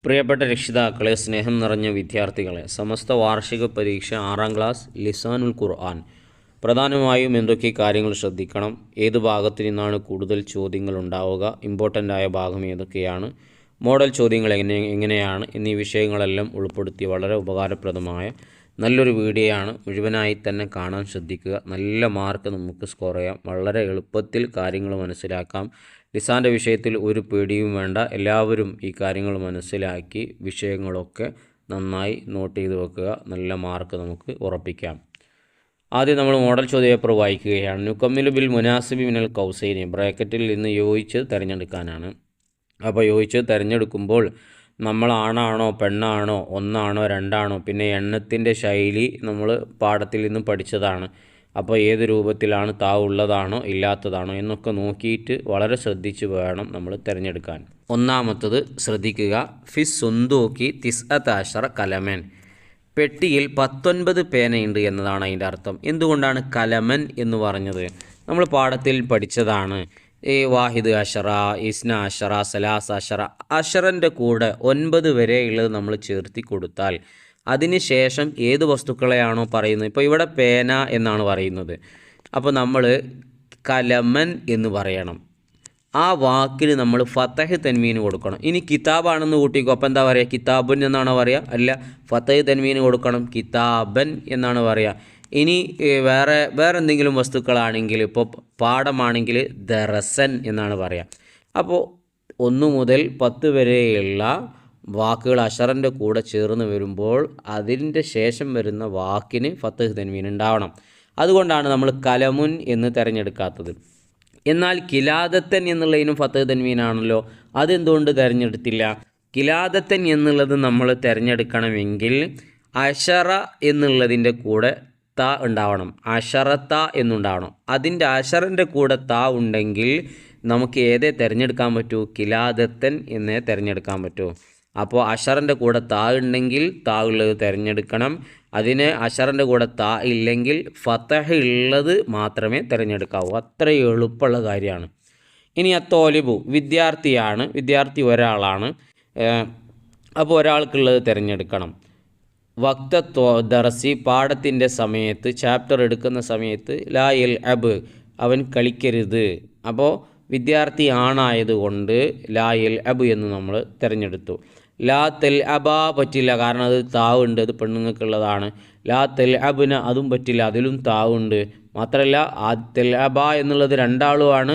പ്രിയപ്പെട്ട രക്ഷിതാക്കളെ, സ്നേഹം നിറഞ്ഞ വിദ്യാർത്ഥികളെ, സമസ്ത വാർഷിക പരീക്ഷ 6ാം ക്ലാസ് ലിസാനുൽ ഖുർആൻ. പ്രധാനമായും എന്തൊക്കെ കാര്യങ്ങൾ ശ്രദ്ധിക്കണം, ഏത് ഭാഗത്തു നിന്നാണ് കൂടുതൽ ചോദ്യങ്ങൾ ഉണ്ടാവുക, ഇമ്പോർട്ടൻ്റ് ആയ ഭാഗം ഏതൊക്കെയാണ്, മോഡൽ ചോദ്യങ്ങൾ എങ്ങനെയാണ് എന്നീ വിഷയങ്ങളെല്ലാം ഉൾപ്പെടുത്തി വളരെ ഉപകാരപ്രദമായ നല്ലൊരു വീഡിയോ ആണ്. മുഴുവനായി തന്നെ കാണാൻ ശ്രദ്ധിക്കുക. നല്ല മാർക്ക് നമുക്ക് സ്കോർ ചെയ്യാം. വളരെ എളുപ്പത്തിൽ കാര്യങ്ങൾ മനസ്സിലാക്കാം. ലിസാൻ്റെ വിഷയത്തിൽ ഒരു പേടിയും വേണ്ട. എല്ലാവരും ഈ കാര്യങ്ങൾ മനസ്സിലാക്കി വിഷയങ്ങളൊക്കെ നന്നായി നോട്ട് ചെയ്ത് വെക്കുക. നല്ല മാർക്ക് നമുക്ക് ഉറപ്പിക്കാം. ആദ്യം നമ്മൾ മോഡൽ ചോദ്യപേപ്പർ വായിക്കുകയാണ്. നുക്കമ്മിലു ബിൽ മുനാസിബി മിനൽ കൗസൈനി, ബ്രാക്കറ്റിൽ നിന്ന് യോജിച്ച് തിരഞ്ഞെടുക്കാനാണ്. അപ്പോൾ യോജിച്ച് തിരഞ്ഞെടുക്കുമ്പോൾ നമ്മൾ ആണാണോ പെണ്ണാണോ ഒന്നാണോ രണ്ടാണോ, പിന്നെ എണ്ണത്തിൻ്റെ ശൈലി നമ്മൾ പാഠത്തിൽ നിന്നും പഠിച്ചതാണ്. അപ്പോൾ ഏത് രൂപത്തിലാണ് താ ഉള്ളതാണോ ഇല്ലാത്തതാണോ എന്നൊക്കെ നോക്കിയിട്ട് വളരെ ശ്രദ്ധിച്ച് വേണം നമ്മൾ തിരഞ്ഞെടുക്കാൻ. ഒന്നാമത്തത് ശ്രദ്ധിക്കുക. ഫിസ് സുന്തൂക്കി തിസ്അത്താശറ കലമൻ, പെട്ടിയിൽ 19 പേനയുണ്ട് എന്നതാണ് അതിൻ്റെ അർത്ഥം. എന്തുകൊണ്ടാണ് കലമൻ എന്ന് പറഞ്ഞത്? നമ്മൾ പാഠത്തിൽ പഠിച്ചതാണ്. വാഹിദ് അഷറ, ഇസ്ന അഷറ, സലാസ് അഷറ. അഷറിൻ്റെ കൂടെ 9 വരെയുള്ളത് നമ്മൾ ചേർത്തി കൊടുത്താൽ അതിന് ശേഷം ഏത് വസ്തുക്കളെയാണോ പറയുന്നത്, ഇപ്പോൾ ഇവിടെ പേന എന്നാണ് പറയുന്നത്, അപ്പോൾ നമ്മൾ കലമൻ എന്ന് പറയണം. ആ വാക്കിന് നമ്മൾ ഫതഹ് തൻവീന് കൊടുക്കണം. ഇനി കിതാബാണെന്ന് കൂട്ടിക്കോ, അപ്പോൾ എന്താ പറയുക? കിതാബുൻ എന്നാണോ പറയുക? അല്ല, ഫതഹ് തൻവീന് കൊടുക്കണം, കിതാബൻ എന്നാണ് പറയുക. ഇനി വേറെ എന്തെങ്കിലും വസ്തുക്കളാണെങ്കിൽ, ഇപ്പോൾ പാഠമാണെങ്കിൽ ദറസൻ എന്നാണ് പറയുക. അപ്പോൾ 1 മുതൽ 10 വരെയുള്ള വാക്കുകൾ അഷറിൻ്റെ കൂടെ ചേർന്ന് വരുമ്പോൾ അതിൻ്റെ ശേഷം വരുന്ന വാക്കിന് ഫതഹ് തൻവീൻ ഉണ്ടാവണം. അതുകൊണ്ടാണ് നമ്മൾ കലമുൻ എന്ന് തിരഞ്ഞെടുക്കാത്തത്. എന്നാൽ കിലാദത്തൻ എന്നുള്ളതിനും ഫതഹ് തൻവീനാണല്ലോ, അതെന്തുകൊണ്ട് തിരഞ്ഞെടുത്തില്ല? കിലാദത്തൻ എന്നുള്ളത് നമ്മൾ തിരഞ്ഞെടുക്കണമെങ്കിൽ അഷറ എന്നുള്ളതിൻ്റെ കൂടെ ത ഉണ്ടാവണം, അഷറത്ത എന്നുണ്ടാവണം. അതിൻ്റെ അഷറിൻ്റെ കൂടെ ത ഉണ്ടെങ്കിൽ നമുക്ക് ഏതേ തിരഞ്ഞെടുക്കാൻ പറ്റൂ? കിലാദത്തൻ എന്നേ തിരഞ്ഞെടുക്കാൻ പറ്റൂ. അപ്പോൾ അഷറിൻ്റെ കൂടെ താ ഉണ്ടെങ്കിൽ താ ഉള്ളത് തിരഞ്ഞെടുക്കണം. അതിന് അഷറിൻ്റെ കൂടെ താ ഇല്ലെങ്കിൽ ഫതഹ് ഉള്ളത് മാത്രമേ തിരഞ്ഞെടുക്കാവൂ. അത്ര എളുപ്പമുള്ള കാര്യമാണ്. ഇനി അത്തോലിബു, വിദ്യാർത്ഥിയാണ്, വിദ്യാർത്ഥി ഒരാളാണ്. അപ്പോൾ ഒരാൾക്കുള്ളത് തിരഞ്ഞെടുക്കണം. വക്ത ദർസി, പാഠത്തിൻ്റെ സമയത്ത്, ചാപ്റ്റർ എടുക്കുന്ന സമയത്ത്, ലാ യൽ അബ്, അവൻ കളിക്കരുത്. അപ്പോൾ വിദ്യാർത്ഥി ആണായതുകൊണ്ട് ലാ യൽ അബ് എന്ന് നമ്മൾ തിരഞ്ഞെടുത്തു. ലാ തെൽ അബ പറ്റില്ല, കാരണം അത് താവുണ്ട്, അത് പെണ്ണുങ്ങൾക്കുള്ളതാണ്. ലാ തെൽ അബിന, അതും പറ്റില്ല, അതിലും താവുണ്ട്. മാത്രമല്ല ആ തെൽ അബ എന്നുള്ളത് 2 ആളുമാണ്,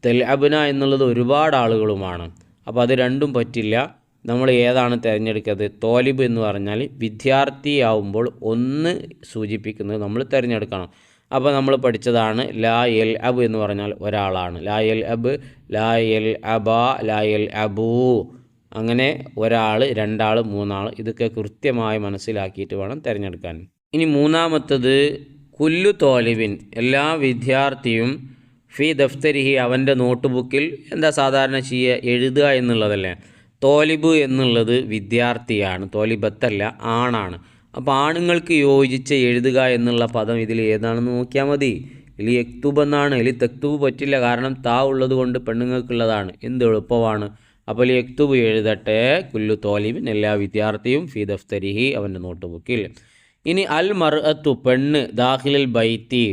തെൽ അബിന എന്നുള്ളത് ഒരുപാട് ആളുകളുമാണ്. അപ്പോൾ അത് രണ്ടും പറ്റില്ല. നമ്മൾ ഏതാണ് തിരഞ്ഞെടുക്കുന്നത്? തോലിബ് എന്ന് പറഞ്ഞാൽ വിദ്യാർത്ഥിയാവുമ്പോൾ 1 സൂചിപ്പിക്കുന്നത് നമ്മൾ തിരഞ്ഞെടുക്കണം. അപ്പോൾ നമ്മൾ പഠിച്ചതാണ് ലാ യൽ അബ് എന്ന് പറഞ്ഞാൽ ഒരാളാണ്. ലാ യൽ അബ്, ലാ യൽ അബ, ലാ യൽ അബൂ, അങ്ങനെ ഒരാൾ, 2 ആൾ, 3 ആൾ, ഇതൊക്കെ കൃത്യമായി മനസ്സിലാക്കിയിട്ട് വേണം തിരഞ്ഞെടുക്കാൻ. ഇനി മൂന്നാമത്തത് കുല്ലു തോലിബിൻ, എല്ലാ വിദ്യാർത്ഥിയും ഫി ദഫ്തരിഹി, അവൻ്റെ നോട്ട് ബുക്കിൽ എന്താ സാധാരണ ചെയ്യുക? എഴുതുക എന്നുള്ളതല്ലേ. തോലിബ് എന്നുള്ളത് വിദ്യാർത്ഥിയാണ്, തോലിബത്തല്ല, ആണാണ്. അപ്പോൾ ആണുങ്ങൾക്ക് യോജിച്ച് എഴുതുക എന്നുള്ള പദം ഇതിൽ ഏതാണെന്ന് നോക്കിയാൽ മതി. എലി യക്തൂബ് എന്നാണ്. എലി തെക്തൂബ് പറ്റില്ല, കാരണം താ ഉള്ളത് കൊണ്ട് പെണ്ണുങ്ങൾക്കുള്ളതാണ്. എന്ത് എളുപ്പമാണ്. അപ്പോൾ യക്തൂബ് എഴുതട്ടെ. കുല്ലു തോലിബിൻ, എല്ലാ വിദ്യാർത്ഥിയും ഫി ദഫ്തരിഹി, അവൻ്റെ നോട്ട് ബുക്കിൽ. ഇനി അൽ മർഅത്തു, പെണ്ണ്, ദാഖിലൽ ബൈത്തി,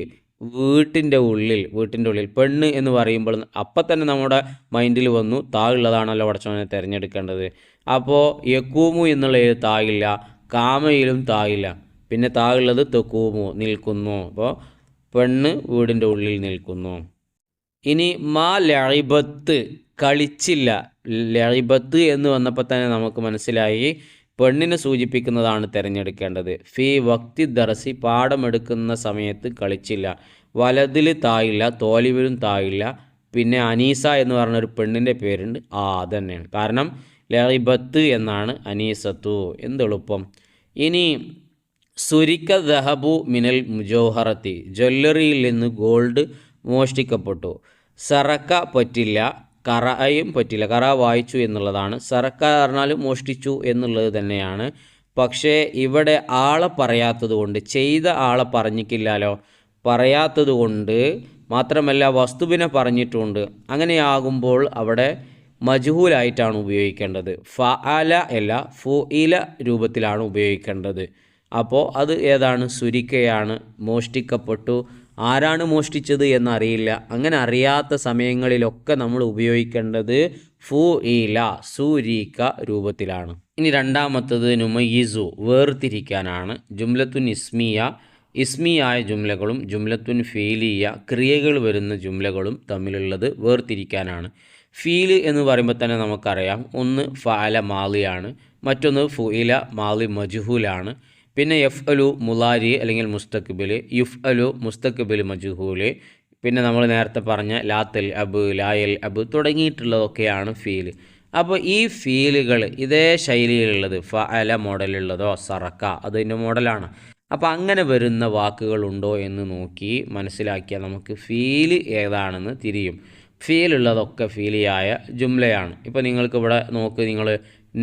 വീട്ടിൻ്റെ ഉള്ളിൽ. പെണ്ണ് എന്ന് പറയുമ്പോൾ അപ്പം തന്നെ നമ്മുടെ മൈൻഡിൽ വന്നു താ ഉള്ളതാണല്ലോ പടച്ചവനെ തിരഞ്ഞെടുക്കേണ്ടത്. അപ്പോൾ യക്കൂമു എന്നുള്ള തായില്ല, കാമയിലും തായില്ല, പിന്നെ താ ഉള്ളത് തെക്കൂമു, നിൽക്കുന്നു. അപ്പോൾ പെണ്ണ് വീടിൻ്റെ ഉള്ളിൽ നിൽക്കുന്നു. ഇനി മാ ലഇബത്ത്, കളിച്ചില്ല. ലഇബത്ത് എന്ന് വന്നപ്പോൾ തന്നെ നമുക്ക് മനസ്സിലായി പെണ്ണിനെ സൂചിപ്പിക്കുന്നതാണ് തിരഞ്ഞെടുക്കേണ്ടത്. ഫി വക്തി ദർസി, പാഠമെടുക്കുന്ന സമയത്ത് കളിച്ചില്ല. വലതിൽ തായില്ല, തോലിബിലും തായില്ല, പിന്നെ അനീസ എന്ന് പറഞ്ഞൊരു പെണ്ണിൻ്റെ പേരുണ്ട്, അതന്നെയാണ്. കാരണം ലഇബത്ത് എന്നാണ് അനീസത്തു. എന്തെളുപ്പം. ഇനി സുരിക്ക ദഹബു മിനൽ മുജൗഹറത്തി, ജ്വല്ലറിയിൽ നിന്ന് ഗോൾഡ് മോഷ്ടിക്കപ്പെട്ടു. സറക്ക പറ്റില്ല, കറയും പറ്റില്ല, കറ വായിച്ചു എന്നുള്ളതാണ്. സറക്ക പറഞ്ഞാൽ മോഷ്ടിച്ചു എന്നുള്ളത് തന്നെയാണ്. പക്ഷേ ഇവിടെ ആളെ പറയാത്തത് കൊണ്ട്, ചെയ്ത ആളെ പറഞ്ഞിട്ടില്ലല്ലോ, പറയാത്തത് കൊണ്ട് മാത്രമല്ല വസ്തുവിനെ പറഞ്ഞിട്ടുണ്ട്. അങ്ങനെയാകുമ്പോൾ അവിടെ മജ്ഹൂലായിട്ടാണ് ഉപയോഗിക്കേണ്ടത്. ഫഅല അല്ല ഫുഇല രൂപത്തിലാണ് ഉപയോഗിക്കേണ്ടത്. അപ്പോൾ അത് ഏതാണ്? സുരിക്കയാണ്. മോഷ്ടിക്കപ്പെട്ടു. ആരാണ് മോഷ്ടിച്ചത് എന്നറിയില്ല. അങ്ങനെ അറിയാത്ത സമയങ്ങളിലൊക്കെ നമ്മൾ ഉപയോഗിക്കേണ്ടത് ഫുഇല സുരിക്ക രൂപത്തിലാണ്. ഇനി രണ്ടാമത്തത് നുമയ്യിസു വേർതിരിക്കാനാണ്. ജുംലത്തുൻ ഇസ്മിയ ഇസ്മിയായ ജുംലകളും ജുംലത്തുൻ ഫീലിയ ക്രിയകൾ വരുന്ന ജുംലകളും തമ്മിലുള്ളത് വേർതിരിക്കാനാണ്. ഫീല് എന്ന് പറയുമ്പോൾ തന്നെ നമുക്കറിയാം, ഒന്ന് ഫഅല മാളിയാണ്, മറ്റൊന്ന് ഫുഇല മാളി മജ്ഹൂലാണ്. പിന്നെ യഫ്അലു മുലാരി അല്ലെങ്കിൽ മുസ്തഖ്ബിൽ, യുഫ്അലു മുസ്തഖ്ബിൽ മജ്ഹൂല്, പിന്നെ നമ്മൾ നേരത്തെ പറഞ്ഞ ലാത്തൽ അബ് ലായൽ അബ് തുടങ്ങിയിട്ടുള്ളതൊക്കെയാണ് ഫീല്. അപ്പോൾ ഈ ഫീലുകൾ ഇതേ ശൈലിയിലുള്ളത് ഫഅല മോഡലുള്ളതോ സറക്ക അതിൻ്റെ മോഡലാണ്. അപ്പോൾ അങ്ങനെ വരുന്ന വാക്കുകളുണ്ടോ എന്ന് നോക്കി മനസ്സിലാക്കിയാൽ നമുക്ക് ഫീല് ഏതാണെന്ന് തിരിയും. ഫീലുള്ളതൊക്കെ ഫീലിയായ ജുംലയാണ്. ഇപ്പോൾ നിങ്ങൾക്ക് ഇവിടെ നോക്ക്, നിങ്ങൾ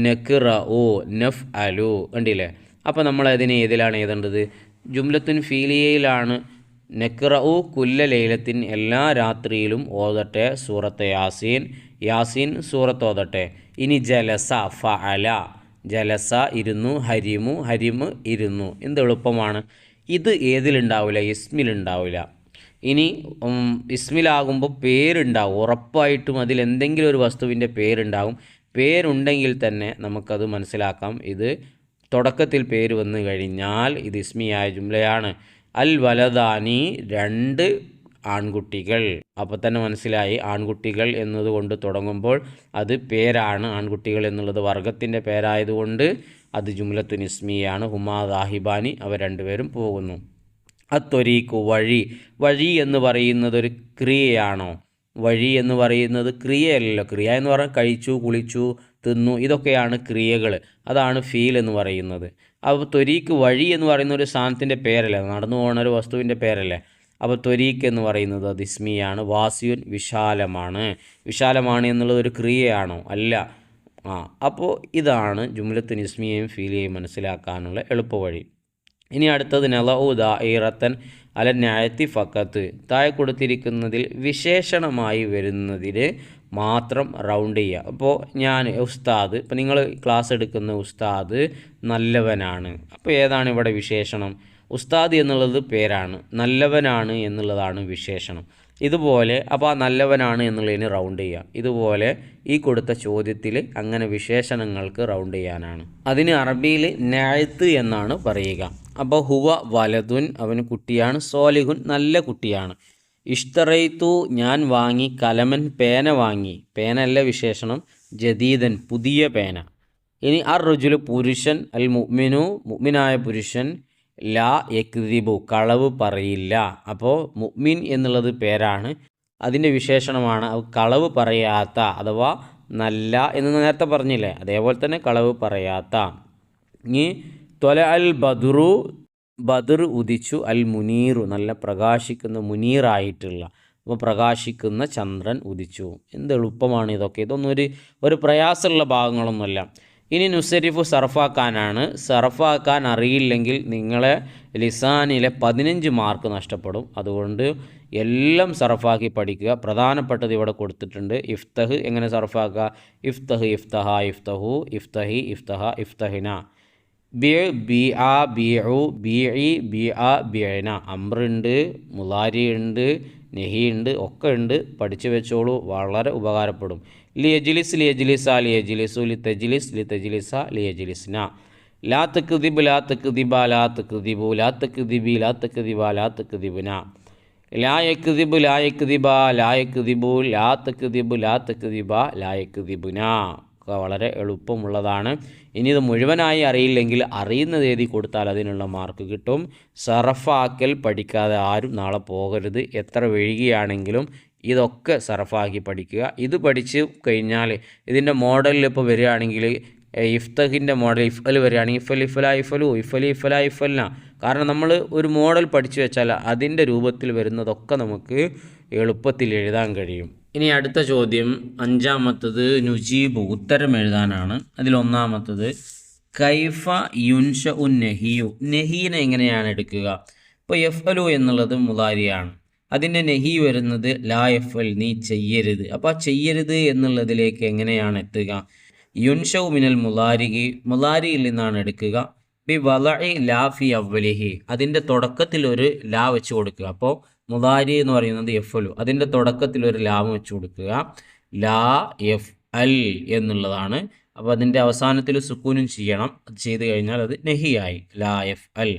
നക്റഉ നഫ്അലു കണ്ടില്ലേ? അപ്പോൾ നമ്മൾ അതിനെ ഏതിലാണ് എഴുതേണ്ടത്? ജുംലത്തുൻ ഫീലിയയിലാണ്. നക്റഉ കുല്ല ലൈലത്തിൻ എല്ലാ രാത്രിയിലും ഓതട്ടെ സൂറത്ത് യാസീൻ, യാസീൻ സൂറത്ത് ഓതട്ടെ. ഇനി ജലസ ഫഅല, ജലസ ഇരുന്നു, ഹരിമു ഹരിമ് ഇരുന്നു. എന്ത് എളുപ്പമാണ്. ഇത് ഏതിലുണ്ടാവില്ല? ഇസ്മിലുണ്ടാവില്ല. ഇനി ഇസ്മിലാകുമ്പോൾ പേരുണ്ടാവും, ഉറപ്പായിട്ടും അതിലെന്തെങ്കിലും ഒരു വസ്തുവിൻ്റെ പേരുണ്ടാവും. പേരുണ്ടെങ്കിൽ തന്നെ നമുക്കത് മനസ്സിലാക്കാം, ഇത് തുടക്കത്തിൽ പേര് വന്നു കഴിഞ്ഞാൽ ഇത് ഇസ്മിയായ ജുംലയാണ്. അൽ വലദാനി രണ്ട് ആൺകുട്ടികൾ. അപ്പോൾ തന്നെ മനസ്സിലായി, ആൺകുട്ടികൾ എന്നതുകൊണ്ട് തുടങ്ങുമ്പോൾ അത് പേരാണ്. ആൺകുട്ടികൾ എന്നുള്ളത് വർഗത്തിൻ്റെ പേരായതുകൊണ്ട് അത് ജുംലത്തുൻ ഇസ്മിയാണ്. ഹുമാ ദാഹിബാനി, അവർ രണ്ടുപേരും പോകുന്നു. അത്തൊരീക്കു വഴി. വഴി എന്ന് പറയുന്നത് ഒരു ക്രിയയാണോ? വഴി എന്ന് പറയുന്നത് ക്രിയയല്ലല്ലോ. ക്രിയ എന്ന് പറഞ്ഞാൽ കഴിച്ചു, കുളിച്ചു, തിന്നു, ഇതൊക്കെയാണ് ക്രിയകൾ. അതാണ് ഫീൽ എന്ന് പറയുന്നത്. അപ്പോൾ ത്വരീക്ക് വഴി എന്ന് പറയുന്ന ഒരു സാധനത്തിൻ്റെ പേരല്ലേ, നടന്നു പോകുന്ന ഒരു വസ്തുവിൻ്റെ പേരല്ലേ. അപ്പോൾ ത്വരീക്ക് എന്ന് പറയുന്നത് അത് ഇസ്മിയാണ്. വാസിയുൻ വിശാലമാണ്. വിശാലമാണ് എന്നുള്ളത് ഒരു ക്രിയയാണോ? അല്ല. അപ്പോൾ ഇതാണ് ജുംലത്തുൻ ഇസ്മിയെയും ഫീലിയെയും മനസ്സിലാക്കാനുള്ള എളുപ്പവഴി. ഇനി അടുത്തത് നളഉ ദാഇറത്തൻ അല നഅതി ഫഖത്ത്. താഴെ കൊടുത്തിരിക്കുന്നതിൽ വിശേഷണമായി വരുന്നതിന് മാത്രം റൗണ്ട് ചെയ്യുക. അപ്പോൾ ഞാൻ ഉസ്താദ്, ഇപ്പോൾ നിങ്ങൾ ക്ലാസ് എടുക്കുന്ന ഉസ്താദ് നല്ലവനാണ്. അപ്പോൾ ഏതാണ് ഇവിടെ വിശേഷണം? ഉസ്താദ് എന്നുള്ളത് പേരാണ്, നല്ലവനാണ് എന്നുള്ളതാണ് വിശേഷണം. ഇതുപോലെ അപ്പോൾ ആ നല്ലവനാണ് എന്നുള്ളതിന് റൗണ്ട് ചെയ്യുക. ഇതുപോലെ ഈ കൊടുത്ത ചോദ്യത്തിൽ അങ്ങനെ വിശേഷണങ്ങൾക്ക് റൗണ്ട് ചെയ്യാനാണ്. അതിന് അറബിയിൽ നഅത്ത് എന്നാണ് പറയുക. അപ്പോൾ ഹുവ വലതുൻ, അവന് കുട്ടിയാണ്, സോലിഹുൻ നല്ല കുട്ടിയാണ്. ഇഷ്തറൈത്തു ഞാൻ വാങ്ങി, കലമൻ പേന വാങ്ങി, പേന അല്ല വിശേഷണം, ജദീദൻ പുതിയ പേന. ഇനി അർ റജുലു പുരുഷൻ, അൽ മുഅ്മിനു മുഅ്മിനായ പുരുഷൻ, ലാ യക്ദിബു കളവ് പറയില്ല. അപ്പോൾ മുഅ്മിൻ എന്നുള്ളത് പേരാണ്, അതിൻ്റെ വിശേഷണമാണ് കളവ് പറയാത്ത അഥവാ നല്ല എന്ന് നേരത്തെ പറഞ്ഞില്ലേ, അതേപോലെ തന്നെ കളവ് പറയാത്ത. ഇനി ത്വല അൽ ബദുറു ബദർ ഉദിച്ചു, അൽ മുനീറു നല്ല പ്രകാശിക്കുന്ന മുനീറായിട്ടുള്ള, അപ്പോൾ പ്രകാശിക്കുന്ന ചന്ദ്രൻ ഉദിച്ചു. എന്ത് എളുപ്പമാണ് ഇതൊക്കെ. ഇതൊന്നും ഒരു പ്രയാസമുള്ള ഭാഗങ്ങളൊന്നുമല്ല. ഇനി നുസരിഫു സർഫാക്കാനാണ്. സർഫാക്കാൻ അറിയില്ലെങ്കിൽ നിങ്ങളെ ലിസാനിലെ 15 മാർക്ക് നഷ്ടപ്പെടും. അതുകൊണ്ട് എല്ലാം സർഫാക്കി പഠിക്കുക. പ്രധാനപ്പെട്ടത് ഇവിടെ കൊടുത്തിട്ടുണ്ട്. ഇഫ്തഹ് എങ്ങനെ സർഫാക്കുക? ഇഫ്തഹ് ഇഫ്തഹ ഇഫ്തഹു, ഇഫ്തഹി ഇഫ്തഹ ഇഫ്തഹിന. ബി ബി ആ ബിഉ ബിഇ ബി ആ ബിഅന. അമ്രുണ്ട്, മുലാരി ഉണ്ട്, നെഹി ഉണ്ട്, ഒക്കെ ഉണ്ട്. പഠിച്ചു വെച്ചോളൂ, വളരെ ഉപകാരപ്പെടും. ലിയജ്ലിസ് ലിയജ്ലിസ ലിയജ്ലിസു, ലിതജ്ലിസ് ലിതജ്ലിസ ലിയജ്ലിസ്ന. ലാ തക്ദിബ് ലാ തക്ദിബ ലാ തക്ദിബു, ലാ തക്ദിബി ലാ തക്ദിബ ലാ തക്ദിബുന. ലാ യക്ദിബ് ലാ യക്ദിബ ലാ യക്ദിബു, ലാ തക്ദിബ് ലാ തക്ദിബ ലാ യക്ദിബുന. വളരെ എളുപ്പമുള്ളതാണ്. ഇനി ഇത് മുഴുവനായി അറിയില്ലെങ്കിൽ അറിയുന്നത് എഴുതി കൊടുത്താൽ അതിനുള്ള മാർക്ക് കിട്ടും. സർഫാക്കൽ പഠിക്കാതെ ആരും നാളെ പോകരുത്. എത്ര വൈകിയാണെങ്കിലും ഇതൊക്കെ സർഫാക്കി പഠിക്കുക. ഇത് പഠിച്ച് കഴിഞ്ഞാൽ ഇതിൻ്റെ മോഡലിൽ ഇപ്പോൾ വരികയാണെങ്കിൽ ഇഫ്തഹിൻ്റെ മോഡൽ ഇഫൽ വരികയാണെങ്കിൽ ഇഫൽ ഇഫല ഇഫലു, ഇഫലി ഇഫല ഇഫൽന. കാരണം നമ്മൾ ഒരു മോഡൽ പഠിച്ചു വെച്ചാൽ അതിൻ്റെ രൂപത്തിൽ വരുന്നതൊക്കെ നമുക്ക് എളുപ്പത്തിൽ എഴുതാൻ കഴിയും. ഇനി അടുത്ത ചോദ്യം, അഞ്ചാമത്തത് നുജീബ് ഉത്തരം എഴുതാനാണ്. അതിലൊന്നാമത്തത് കൈഫ യുൻഷ ഉൻ നെഹിയു. നെഹീനെ എങ്ങനെയാണ് എടുക്കുക? ഇപ്പോൾ യഫ്അലു എന്നുള്ളത് മുലാരിയാണ്, അതിൻ്റെ നെഹി വരുന്നത് ലാ എഫൽ, നീ ചെയ്യരുത്. അപ്പോൾ ആ ചെയ്യരുത് എന്നുള്ളതിലേക്ക് എങ്ങനെയാണ് എത്തുക? യുൻഷൗ മിനൽ മുലാരിയിൽ നിന്നാണ് എടുക്കുക. ബി വളഇ ലാ ഫി അവലിഹി, അതിൻ്റെ തുടക്കത്തിൽ ഒരു ലാ വെച്ച് കൊടുക്കുക. അപ്പോൾ മുലാരി എന്ന് പറയുന്നത് എഫലു, അതിൻ്റെ തുടക്കത്തിൽ ഒരു ലാം വെച്ച് കൊടുക്കുക. ലാ എഫ് അൽ എന്നുള്ളതാണ്. അപ്പോൾ അതിൻ്റെ അവസാനത്തിൽ സുക്കൂനും ചെയ്യണം. അത് ചെയ്ത് കഴിഞ്ഞാൽ അത് നെഹിയായി, ലാ എഫ് അൽ.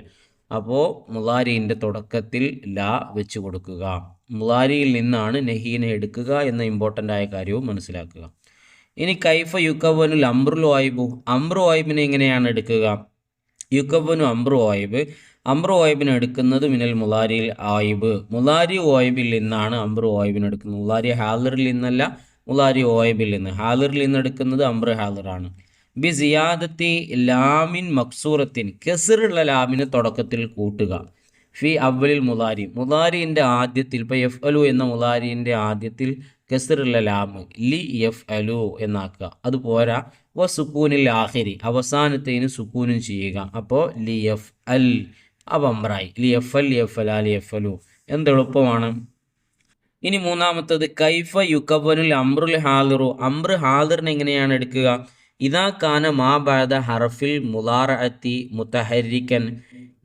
അപ്പോൾ മുലാരിൻ്റെ തുടക്കത്തിൽ ലാ വെച്ച് കൊടുക്കുക. മുലാരിയിൽ നിന്നാണ് നെഹീനെ എടുക്കുക എന്ന ഇമ്പോർട്ടൻ്റ് ആയ കാര്യവും മനസ്സിലാക്കുക. ഇനി കൈഫ യുക്കവനുൽ അംറുൽ വായിബു, അംറു വായിബിനെ എങ്ങനെയാണ് എടുക്കുക? യുക്കവനു അംറു വായിബ്, അംറു വായിബിനെ എടുക്കുന്നത് മിനൽ മുലാരിയിൽ ആയിബ്, മുലാരി വായിബിൽ നിന്നാണ് അംറു വായിബിനെ എടുക്കുന്നത്. മുലാരി ഹാലിറിൽ നിന്നല്ല, മുലാരി വായിബിൽ നിന്ന്. ഹാലിറിൽ നിന്ന് എടുക്കുന്നത് അംറു ഹാലിറാണ്. ബി സിയാദത്തി ലാമിൻ മക്സൂറത്തിൻ, കെസറുള്ള ലാമിനെ തുടക്കത്തിൽ കൂട്ടുക. ഫി അവലിൽ മുലാരി, മുലാരിൻ്റെ ആദ്യത്തിൽ, ഇപ്പോൾ എഫ് അലു എന്ന മുലാരിൻ്റെ ആദ്യത്തിൽ കെസറുള്ള ലാമ് ലി എഫ് അലു എന്നാക്കുക. അതുപോരാ വ സുക്കൂനിൽ ആഹിരി, അവസാനത്തേന് സുക്കൂനും ചെയ്യുക. അപ്പോൾ ലി എഫ് അൽ, അപ്പം അമ്രായി ലി എഫ് അൽ, ലി എഫ് അൽ, ലി എഫ് അലു. എന്തെളുപ്പമാണ്. ഇനി മൂന്നാമത്തത് കൈഫ യുക്കവനുൽ അംറുൽ ഹാലിറു, അംറ് ഹാലിറിനെ എങ്ങനെയാണ് എടുക്കുക? ഇതാ കാന മാ ബഅദ ഹർഫിൽ മുലാറഅത്തി മുതഹരിക്കൻ,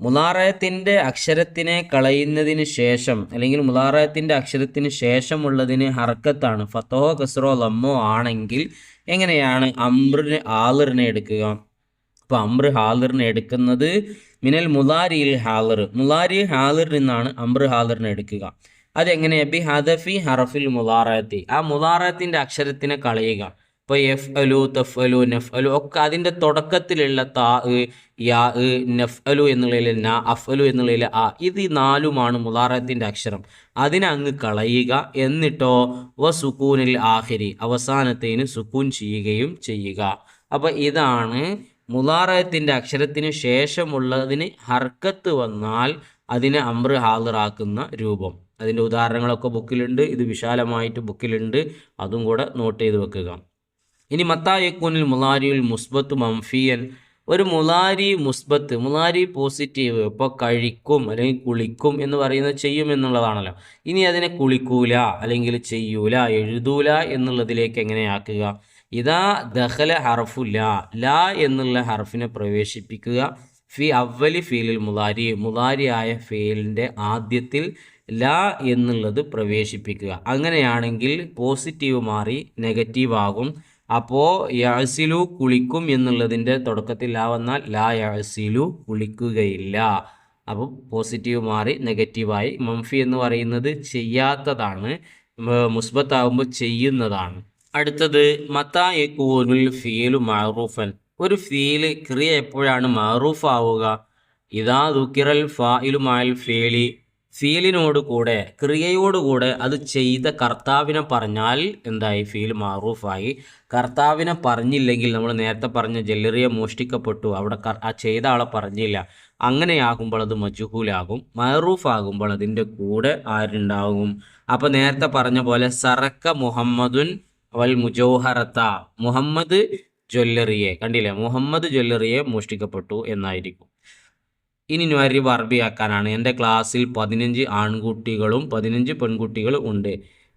മുലാറയത്തിൻ്റെ അക്ഷരത്തിനെ കളയുന്നതിന് ശേഷം, അല്ലെങ്കിൽ മുലാറയത്തിൻ്റെ അക്ഷരത്തിന് ശേഷമുള്ളതിന് ഹർക്കത്താണ്, ഫത്തഹോ കസ്റോ ലമ്മോ ആണെങ്കിൽ എങ്ങനെയാണ് അംറിന് ഹാലിറിനെ എടുക്കുക? അപ്പോൾ അംറ് ഹാലിറിനെ എടുക്കുന്നത് മിനൽ മുലാരിയിൽ ഹാലിർ, മുലാരി ഹാലിറിൽ നിന്നാണ് അംറ് ഹാലിറിനെ എടുക്കുക. അതെങ്ങനെ? ബി ഹദഫി ഹറഫിൽ മുലാറയത്തി, ആ മുലാറയത്തിൻ്റെ അക്ഷരത്തിനെ കളയുക. ഇപ്പോൾ എഫ് അലു, തഫ് അലു, നഫ് അലു ഒക്കെ അതിൻ്റെ തുടക്കത്തിലുള്ള താ, യാ, നഫ് അലു എന്നുള്ളതിൽ ന, അഫ് അലു എന്നുള്ളതിൽ ആ, ഇത് നാലുമാണ് മുലാറയത്തിൻ്റെ അക്ഷരം. അതിനെ അങ്ങ് കളയുക. എന്നിട്ടോ വ സുക്കൂനിൽ ആഹിരി, അവസാനത്തേന് സുക്കൂൻ ചെയ്യുകയും ചെയ്യുക. അപ്പോൾ ഇതാണ് മുലാറയത്തിൻ്റെ അക്ഷരത്തിന് ശേഷമുള്ളതിന് ഹർക്കത്ത് വന്നാൽ അതിനെ അംറ് ഹാലിറാക്കുന്ന രൂപം. അതിൻ്റെ ഉദാഹരണങ്ങളൊക്കെ ബുക്കിലുണ്ട്, ഇത് വിശാലമായിട്ട് ബുക്കിലുണ്ട്, അതും കൂടെ നോട്ട് ചെയ്ത് വെക്കുക. ഇനി മത്തായക്കൂനിൽ മുലാരിയുൽ മുസ്ബത്ത് മംഫിയൻ, ഒരു മുലാരി മുസ്ബത്ത്, മുലാരി പോസിറ്റീവ്, ഇപ്പോൾ കഴിക്കും അല്ലെങ്കിൽ കുളിക്കും എന്ന് പറയുന്നത് ചെയ്യും എന്നുള്ളതാണല്ലോ. ഇനി അതിനെ കുളിക്കൂല അല്ലെങ്കിൽ ചെയ്യൂല, എഴുതൂല എന്നുള്ളതിലേക്ക് എങ്ങനെയാക്കുക? ഇതാ ദഖല ഹർഫു ലാ എന്നുള്ള ഹർഫിനെ പ്രവേശിപ്പിക്കുക. ഫി അവലി ഫീലിൽ മുലാരി, മുലാരിയായ ഫീലിൻ്റെ ആദ്യത്തിൽ ലാ എന്നുള്ളത് പ്രവേശിപ്പിക്കുക. അങ്ങനെയാണെങ്കിൽ പോസിറ്റീവ് മാറി നെഗറ്റീവ് ആകും. അപ്പോൾ യഅസിലു കുളിക്കും എന്നുള്ളതിൻ്റെ തുടക്കത്തിൽ ലാ വന്നാൽ ലാ യഅസിലു കുളിക്കുകയില്ല. അപ്പോൾ പോസിറ്റീവ് മാറി നെഗറ്റീവായി. മംഫി എന്ന് പറയുന്നത് ചെയ്യാത്തതാണ്, മുസ്ബത്താകുമ്പോൾ ചെയ്യുന്നതാണ്. അടുത്തത് മത്താ യകൂനുൽ ഫീലു മഅറൂഫൻ, ഒരു ഫീല് ക്രിയ എപ്പോഴാണ് മഅറൂഫ് ആവുക? ഇദാ ദുക്കിറൽ ഫായിലു മഅൽ ഫീലി, ഫീലിനോട് കൂടെ, ക്രിയയോടുകൂടെ അത് ചെയ്ത കർത്താവിനെ പറഞ്ഞാൽ എന്തായി? ഫീൽ മഅറൂഫായി. കർത്താവിനെ പറഞ്ഞില്ലെങ്കിൽ, നമ്മൾ നേരത്തെ പറഞ്ഞ ജല്ലറിയെ മോഷ്ടിക്കപ്പെട്ടു, അവിടെ ആ ചെയ്ത ആളെ പറഞ്ഞില്ല, അങ്ങനെയാകുമ്പോൾ അത് മജ്ഹൂലാകും. മഅറൂഫ് ആകുമ്പോൾ അതിൻ്റെ കൂടെ ആരുണ്ടാകും? അപ്പോൾ നേരത്തെ പറഞ്ഞ പോലെ സറക്ക മുഹമ്മദുൻ വൽ മുജൗഹറത്ത, മുഹമ്മദ് ജ്വല്ലറിയെ, കണ്ടില്ലേ, മുഹമ്മദ് ജ്വല്ലറിയെ മോഷ്ടിക്കപ്പെട്ടു എന്നായിരിക്കും. ഇനി നുഅരിബ് അറബിയാക്കാനാണ്. എൻ്റെ ക്ലാസ്സിൽ 15 ആൺകുട്ടികളും 15 പെൺകുട്ടികളും ഉണ്ട്.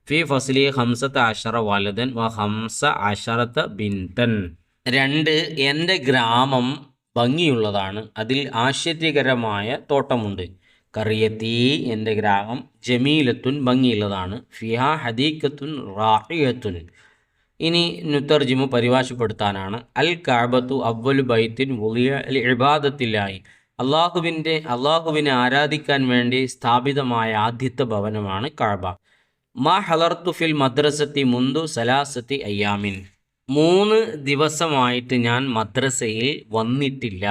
ഫി ഫസ്ലി 15 വലതൻ വ 15 ബിൻതൻ. 2, എൻ്റെ ഗ്രാമം ഭംഗിയുള്ളതാണ്, അതിൽ ആശ്ചര്യകരമായ തോട്ടമുണ്ട്. കറിയത്തി, എൻ്റെ ഗ്രാമം, ജമീലത്തുൻ, ഭംഗിയുള്ളതാണ്. ഫിഹാ ഹദീഖത്തുൻ റാഹിയത്തുൻ. ഇനി നുതർജിമു, പരിഭാഷപ്പെടുത്താനാണ്. അൽ കഅബത്തു അവ്വലു ബൈത്തിൻ വുളിയ ലി ഇബാദത്തില്ലാഹി, അള്ളാഹുവിനെ ആരാധിക്കാൻ വേണ്ടി സ്ഥാപിതമായ ആദ്യത്തെ ഭവനമാണ് കഅബ. മാ ഹലർത്തു ഫിൽ മദ്രസത്തി മുന്തു സലാസത്തി അയ്യാമിൻ, 3 ദിവസമായിട്ട് ഞാൻ മദ്രസയിൽ വന്നിട്ടില്ല.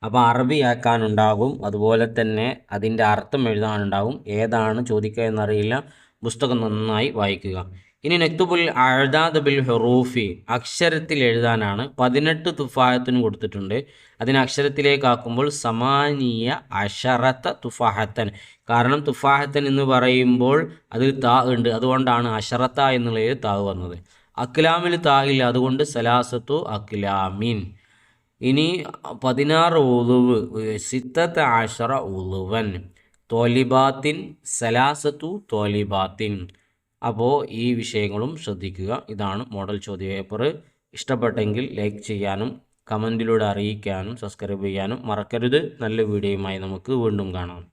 അപ്പോൾ അറബിയാക്കാനുണ്ടാകും, അതുപോലെ തന്നെ അതിൻ്റെ അർത്ഥം എഴുതാനുണ്ടാകും. ഏതാണ് ചോദിക്കുക എന്നറിയില്ല, പുസ്തകം നന്നായി വായിക്കുക. ഇനി നക്തുബുൽ അഅദാദ് ബിൽ ഹുറൂഫി, അക്ഷരത്തിൽ എഴുതാനാണ്. 18 തുഫാഹത്തിന് കൊടുത്തിട്ടുണ്ട്. അതിന് അക്ഷരത്തിലേക്കാക്കുമ്പോൾ സമാനിയ അഷറത്ത തുഫാഹത്തൻ, കാരണം തുഫാഹത്തൻ എന്ന് പറയുമ്പോൾ അതിൽ താ ഉണ്ട്, അതുകൊണ്ടാണ് അഷറത്ത എന്നുള്ളതിൽ താ വന്നത്. അക്ലാമിൽ താ ഇല്ല, അതുകൊണ്ട് സലാസത്തു അക്ലാമിൻ. ഇനി 16 ഉളുവ്, 16 ഉളുവൻ, തോലിബാത്തിൻ സലാസത്തു തോലിബാത്തിൻ. അപ്പോൾ ഈ വിഷയങ്ങളും ശ്രദ്ധിക്കുക. ഇതാണ് മോഡൽ ചോദ്യപേപ്പർ. ഇഷ്ടപ്പെട്ടെങ്കിൽ ലൈക്ക് ചെയ്യാനും കമൻറ്റിലൂടെ അറിയിക്കാനും സബ്സ്ക്രൈബ് ചെയ്യാനും മറക്കരുത്. നല്ല വീഡിയോയുമായി നമുക്ക് വീണ്ടും കാണാം.